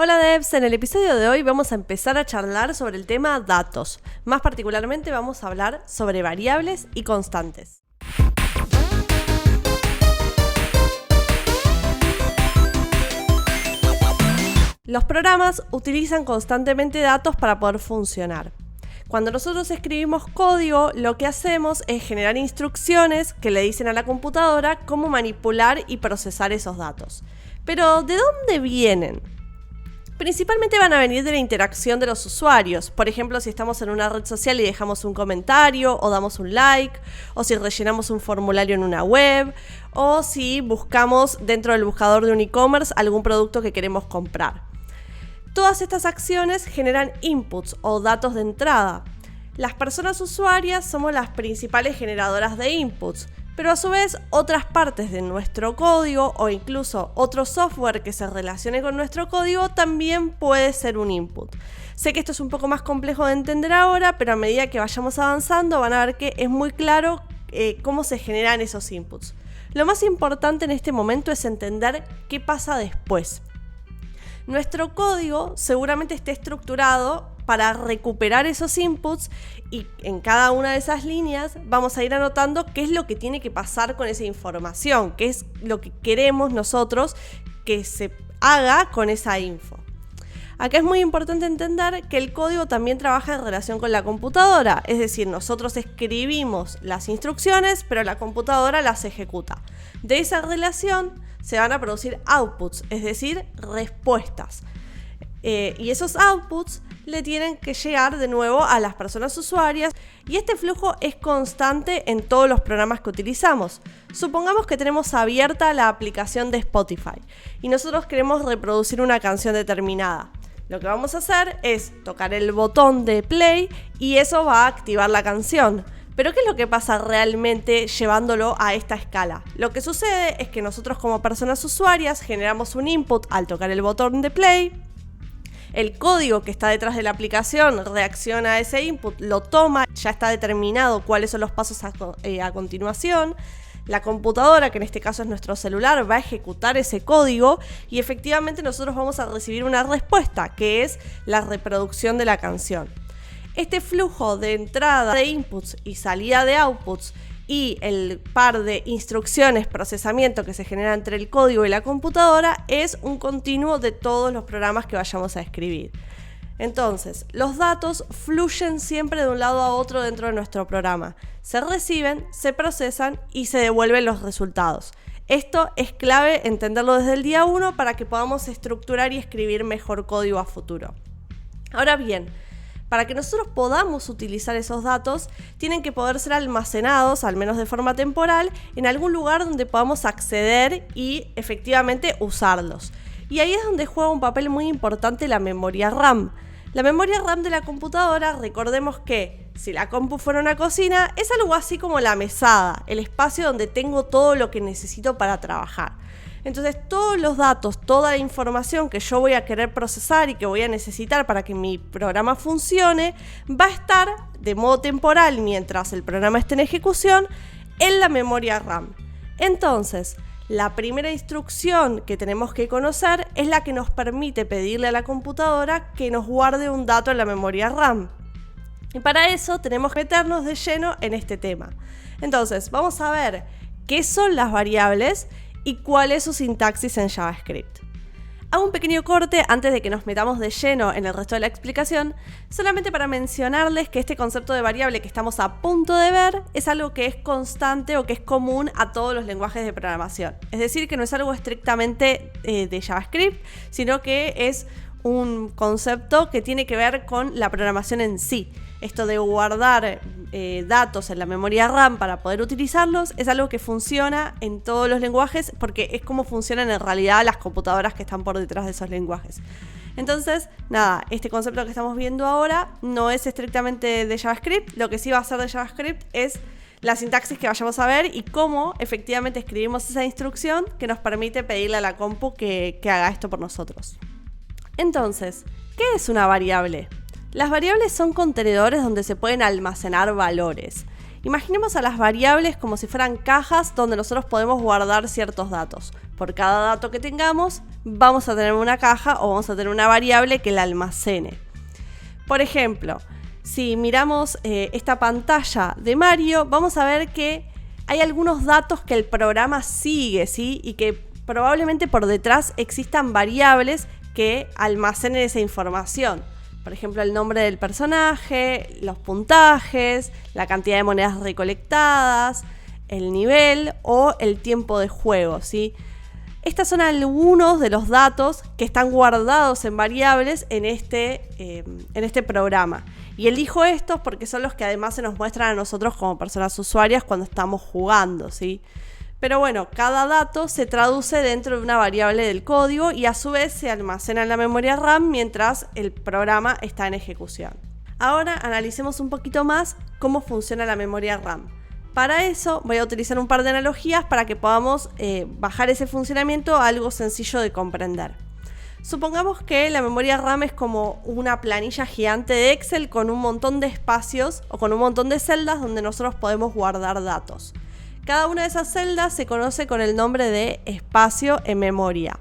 Hola devs, en el episodio de hoy vamos a empezar a charlar sobre el tema datos. Más particularmente vamos a hablar sobre variables y constantes. Los programas utilizan constantemente datos para poder funcionar. Cuando nosotros escribimos código, lo que hacemos es generar instrucciones que le dicen a la computadora cómo manipular y procesar esos datos. Pero, ¿de dónde vienen? Principalmente van a venir de la interacción de los usuarios. Por ejemplo, si estamos en una red social y dejamos un comentario, o damos un like, o si rellenamos un formulario en una web, o si buscamos dentro del buscador de un e-commerce algún producto que queremos comprar. Todas estas acciones generan inputs o datos de entrada. Las personas usuarias somos las principales generadoras de inputs, pero a su vez otras partes de nuestro código o incluso otro software que se relacione con nuestro código también puede ser un input. Sé que esto es un poco más complejo de entender ahora, pero a medida que vayamos avanzando van a ver que es muy claro cómo se generan esos inputs. Lo más importante en este momento es entender qué pasa después. Nuestro código seguramente esté estructurado para recuperar esos inputs y en cada una de esas líneas vamos a ir anotando qué es lo que tiene que pasar con esa información, qué es lo que queremos nosotros que se haga con esa info. Acá es muy importante entender que el código también trabaja en relación con la computadora, es decir, nosotros escribimos las instrucciones, pero la computadora las ejecuta. De esa relación se van a producir outputs, es decir, respuestas. Y esos outputs le tienen que llegar de nuevo a las personas usuarias y este flujo es constante en todos los programas que utilizamos. Supongamos que tenemos abierta la aplicación de Spotify y nosotros queremos reproducir una canción determinada. Lo que vamos a hacer es tocar el botón de play y eso va a activar la canción. Pero ¿qué es lo que pasa realmente llevándolo a esta escala? Lo que sucede es que nosotros como personas usuarias generamos un input al tocar el botón de play. El código que está detrás de la aplicación reacciona a ese input, lo toma, ya está determinado cuáles son los pasos a continuación. La computadora, que en este caso es nuestro celular, va a ejecutar ese código y efectivamente nosotros vamos a recibir una respuesta, que es la reproducción de la canción. Este flujo de entrada de inputs y salida de outputs y el par de instrucciones, procesamiento que se genera entre el código y la computadora es un continuo de todos los programas que vayamos a escribir. Entonces, los datos fluyen siempre de un lado a otro dentro de nuestro programa. Se reciben, se procesan y se devuelven los resultados. Esto es clave entenderlo desde el día 1 para que podamos estructurar y escribir mejor código a futuro. Ahora bien, para que nosotros podamos utilizar esos datos, tienen que poder ser almacenados, al menos de forma temporal, en algún lugar donde podamos acceder y efectivamente usarlos. Y ahí es donde juega un papel muy importante la memoria RAM. La memoria RAM de la computadora, recordemos que si la compu fuera una cocina, es algo así como la mesada, el espacio donde tengo todo lo que necesito para trabajar. Entonces todos los datos, toda la información que yo voy a querer procesar y que voy a necesitar para que mi programa funcione, va a estar de modo temporal mientras el programa esté en ejecución en la memoria RAM. Entonces, la primera instrucción que tenemos que conocer es la que nos permite pedirle a la computadora que nos guarde un dato en la memoria RAM. Y para eso tenemos que meternos de lleno en este tema. Entonces, vamos a ver qué son las variables y cuál es su sintaxis en JavaScript. Hago un pequeño corte antes de que nos metamos de lleno en el resto de la explicación, solamente para mencionarles que este concepto de variable que estamos a punto de ver es algo que es constante o que es común a todos los lenguajes de programación. Es decir, que no es algo estrictamente de JavaScript, sino que es un concepto que tiene que ver con la programación en sí. Esto de guardar datos en la memoria RAM para poder utilizarlos es algo que funciona en todos los lenguajes porque es como funcionan en realidad las computadoras que están por detrás de esos lenguajes. Entonces, nada, este concepto que estamos viendo ahora no es estrictamente de JavaScript. Lo que sí va a ser de JavaScript es la sintaxis que vayamos a ver y cómo efectivamente escribimos esa instrucción que nos permite pedirle a la compu que haga esto por nosotros. Entonces, ¿qué es una variable? Las variables son contenedores donde se pueden almacenar valores Imaginemos a las variables como si fueran cajas donde nosotros podemos guardar ciertos datos. Por cada dato que tengamos, vamos a tener una caja o vamos a tener una variable que la almacene. Por ejemplo, si miramos esta pantalla de Mario, vamos a ver que hay algunos datos que el programa sigue, ¿sí? Y que probablemente por detrás existan variables que almacenen esa información. Por ejemplo, el nombre del personaje, los puntajes, la cantidad de monedas recolectadas, el nivel o el tiempo de juego, ¿sí? Estos son algunos de los datos que están guardados en variables en este programa. Y elijo estos porque son los que además se nos muestran a nosotros como personas usuarias cuando estamos jugando, ¿sí? Pero bueno, cada dato se traduce dentro de una variable del código y a su vez se almacena en la memoria RAM mientras el programa está en ejecución. Ahora analicemos un poquito más cómo funciona la memoria RAM. Para eso voy a utilizar un par de analogías para que podamos bajar ese funcionamiento a algo sencillo de comprender. Supongamos que la memoria RAM es como una planilla gigante de Excel con un montón de espacios o con un montón de celdas donde nosotros podemos guardar datos. Cada una de esas celdas se conoce con el nombre de espacio en memoria.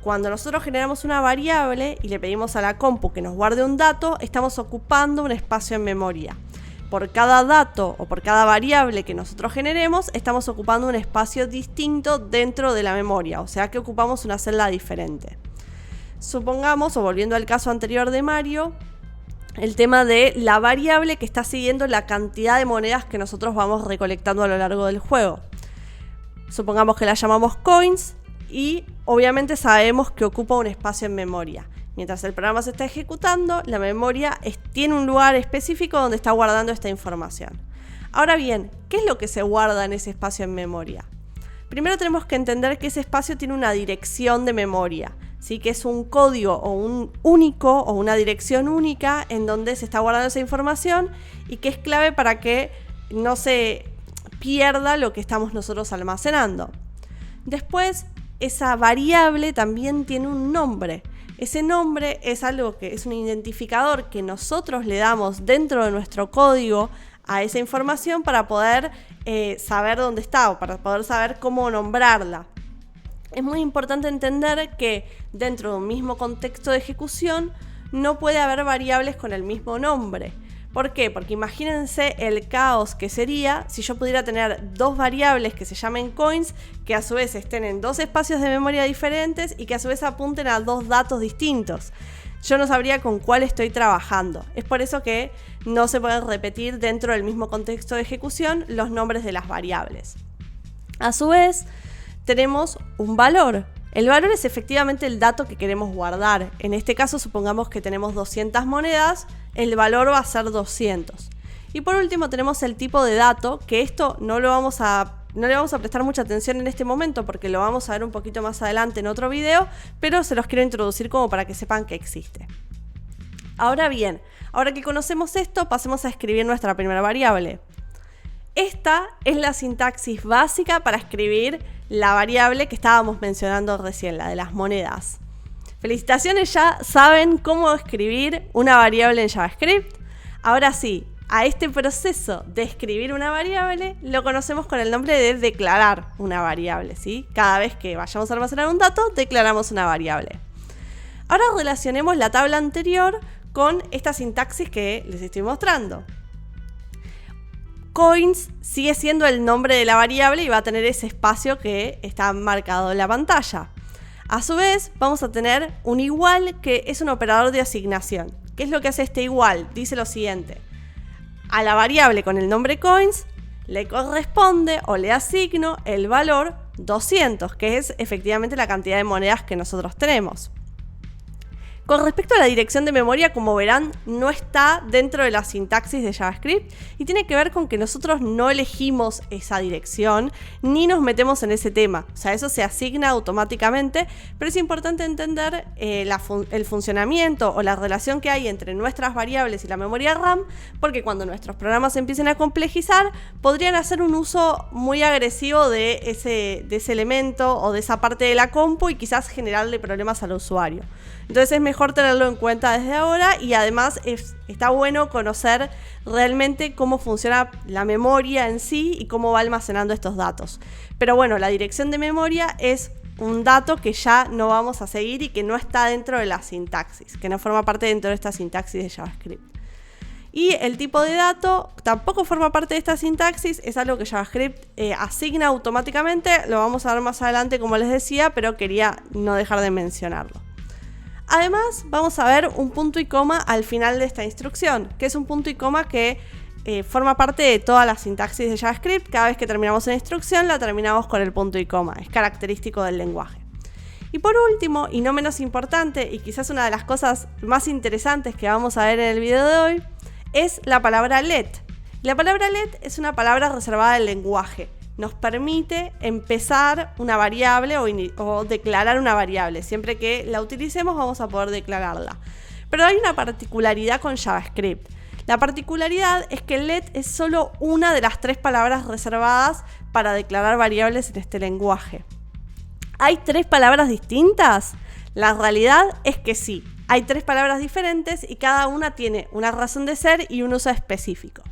Cuando nosotros generamos una variable y le pedimos a la compu que nos guarde un dato, estamos ocupando un espacio en memoria. Por cada dato o por cada variable que nosotros generemos, estamos ocupando un espacio distinto dentro de la memoria, o sea que ocupamos una celda diferente. Supongamos, o volviendo al caso anterior de Mario, el tema de la variable que está siguiendo la cantidad de monedas que nosotros vamos recolectando a lo largo del juego. Supongamos que la llamamos coins y obviamente sabemos que ocupa un espacio en memoria. Mientras el programa se está ejecutando, la memoria tiene un lugar específico donde está guardando esta información. Ahora bien, ¿qué es lo que se guarda en ese espacio en memoria? Primero tenemos que entender que ese espacio tiene una dirección de memoria, ¿sí? Que es un código o un único o una dirección única en donde se está guardando esa información y que es clave para que no se pierda lo que estamos nosotros almacenando. Después, esa variable también tiene un nombre. Ese nombre es algo que es un identificador que nosotros le damos dentro de nuestro código a esa información para poder saber dónde está o para poder saber cómo nombrarla. Es muy importante entender que dentro de un mismo contexto de ejecución no puede haber variables con el mismo nombre. ¿Por qué? Porque imagínense el caos que sería si yo pudiera tener dos variables que se llamen coins, que a su vez estén en dos espacios de memoria diferentes y que a su vez apunten a dos datos distintos. Yo no sabría con cuál estoy trabajando. Es por eso que no se pueden repetir dentro del mismo contexto de ejecución los nombres de las variables. A su vez, tenemos un valor. El valor es efectivamente el dato que queremos guardar. En este caso, supongamos que tenemos 200 monedas, el valor va a ser 200. Y por último tenemos el tipo de dato, que esto no le vamos a prestar mucha atención en este momento porque lo vamos a ver un poquito más adelante en otro video, pero se los quiero introducir como para que sepan que existe. Ahora bien, ahora que conocemos esto, pasemos a escribir nuestra primera variable. Esta es la sintaxis básica para escribir la variable que estábamos mencionando recién, la de las monedas. Felicitaciones, ya saben cómo escribir una variable en JavaScript. Ahora sí, a este proceso de escribir una variable lo conocemos con el nombre de declarar una variable, ¿sí? Cada vez que vayamos a almacenar un dato, declaramos una variable. Ahora relacionemos la tabla anterior con esta sintaxis que les estoy mostrando. Coins sigue siendo el nombre de la variable y va a tener ese espacio que está marcado en la pantalla. A su vez, vamos a tener un igual, que es un operador de asignación. ¿Qué es lo que hace este igual? Dice lo siguiente: a la variable con el nombre coins le corresponde o le asigno el valor 200, que es efectivamente la cantidad de monedas que nosotros tenemos. Con respecto a la dirección de memoria, como verán, no está dentro de la sintaxis de JavaScript y tiene que ver con que nosotros no elegimos esa dirección ni nos metemos en ese tema. O sea, eso se asigna automáticamente, pero es importante entender el funcionamiento o la relación que hay entre nuestras variables y la memoria RAM, porque cuando nuestros programas se empiecen a complejizar, podrían hacer un uso muy agresivo de ese elemento o de esa parte de la compu y quizás generarle problemas al usuario. Entonces es mejor tenerlo en cuenta desde ahora y además está bueno conocer realmente cómo funciona la memoria en sí y cómo va almacenando estos datos. Pero bueno, la dirección de memoria es un dato que ya no vamos a seguir y que no está dentro de la sintaxis, que no forma parte dentro de esta sintaxis de JavaScript. Y el tipo de dato tampoco forma parte de esta sintaxis, es algo que JavaScript asigna automáticamente, lo vamos a ver más adelante como les decía, pero quería no dejar de mencionarlo. Además, vamos a ver un punto y coma al final de esta instrucción, que es un punto y coma que forma parte de toda la sintaxis de JavaScript. Cada vez que terminamos una instrucción, la terminamos con el punto y coma, es característico del lenguaje. Y por último, y no menos importante, y quizás una de las cosas más interesantes que vamos a ver en el video de hoy, es la palabra let. La palabra let es una palabra reservada del lenguaje. Nos permite empezar una variable o declarar una variable. Siempre que la utilicemos vamos a poder declararla. Pero hay una particularidad con JavaScript. La particularidad es que let es solo una de las 3 palabras reservadas para declarar variables en este lenguaje. ¿Hay 3 palabras distintas? La realidad es que sí. Hay 3 palabras diferentes y cada una tiene una razón de ser y un uso específico.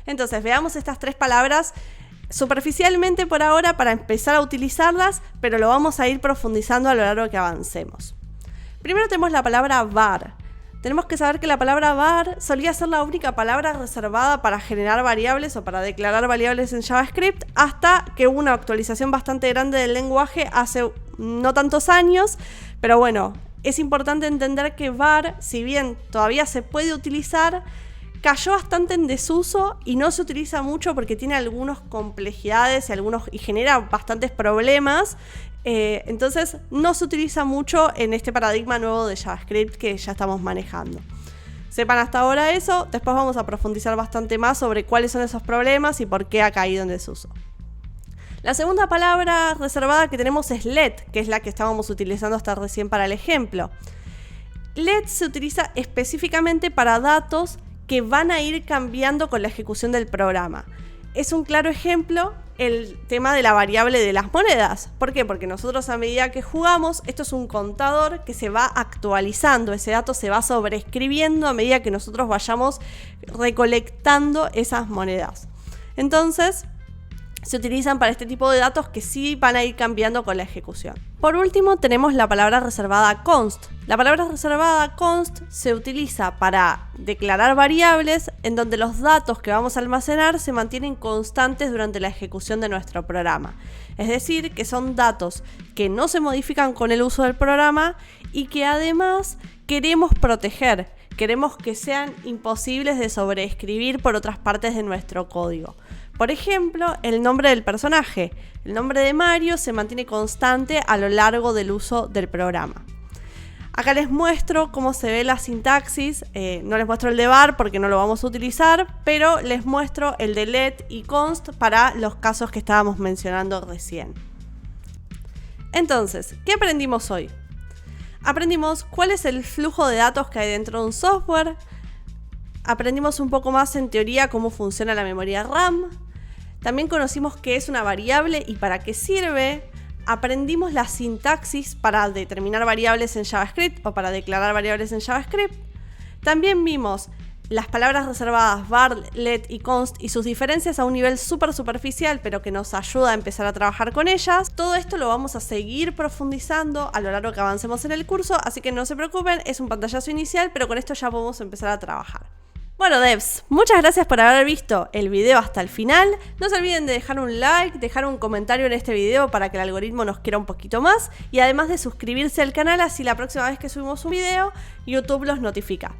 Entonces veamos estas 3 palabras superficialmente por ahora para empezar a utilizarlas, pero lo vamos a ir profundizando a lo largo que avancemos. Primero tenemos la palabra var. Tenemos que saber que la palabra var solía ser la única palabra reservada para generar variables o para declarar variables en JavaScript hasta que hubo una actualización bastante grande del lenguaje hace no tantos años, pero bueno, es importante entender que var, si bien todavía se puede utilizar, cayó bastante en desuso y no se utiliza mucho porque tiene algunas complejidades y genera bastantes problemas. Entonces no se utiliza mucho en este paradigma nuevo de JavaScript que ya estamos manejando. Sepan hasta ahora eso, después vamos a profundizar bastante más sobre cuáles son esos problemas y por qué ha caído en desuso. La segunda palabra reservada que tenemos es let, que es la que estábamos utilizando hasta recién para el ejemplo. Let se utiliza específicamente para datos que van a ir cambiando con la ejecución del programa. Es un claro ejemplo el tema de la variable de las monedas. ¿Por qué? Porque nosotros a medida que jugamos, esto es un contador que se va actualizando, ese dato se va sobreescribiendo a medida que nosotros vayamos recolectando esas monedas. Entonces, se utilizan para este tipo de datos que sí van a ir cambiando con la ejecución. Por último, tenemos la palabra reservada const. La palabra reservada const se utiliza para declarar variables en donde los datos que vamos a almacenar se mantienen constantes durante la ejecución de nuestro programa. Es decir, que son datos que no se modifican con el uso del programa y que además queremos proteger. Queremos que sean imposibles de sobreescribir por otras partes de nuestro código. Por ejemplo, el nombre del personaje. El nombre de Mario se mantiene constante a lo largo del uso del programa. Acá les muestro cómo se ve la sintaxis. No les muestro el de var porque no lo vamos a utilizar, pero les muestro el de let y const para los casos que estábamos mencionando recién. Entonces, ¿qué aprendimos hoy? Aprendimos cuál es el flujo de datos que hay dentro de un software. Aprendimos un poco más en teoría cómo funciona la memoria RAM. También conocimos qué es una variable y para qué sirve. Aprendimos la sintaxis para determinar variables en JavaScript o para declarar variables en JavaScript. También vimos las palabras reservadas var, let y const y sus diferencias a un nivel súper superficial, pero que nos ayuda a empezar a trabajar con ellas. Todo esto lo vamos a seguir profundizando a lo largo que avancemos en el curso, así que no se preocupen, es un pantallazo inicial, pero con esto ya podemos empezar a trabajar. Bueno devs, muchas gracias por haber visto el video hasta el final. No se olviden de dejar un like, dejar un comentario en este video para que el algoritmo nos quiera un poquito más y además de suscribirse al canal, así la próxima vez que subimos un video, YouTube los notifica.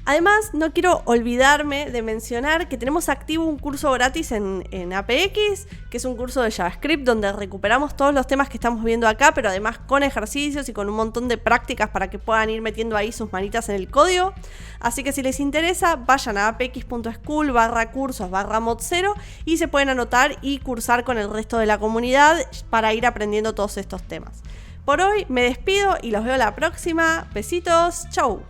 Además, no quiero olvidarme de mencionar que tenemos activo un curso gratis en APX, que es un curso de JavaScript donde recuperamos todos los temas que estamos viendo acá, pero además con ejercicios y con un montón de prácticas para que puedan ir metiendo ahí sus manitas en el código. Así que si les interesa, vayan a apx.school/cursos/mod0 y se pueden anotar y cursar con el resto de la comunidad para ir aprendiendo todos estos temas. Por hoy me despido y los veo la próxima. Besitos, chau.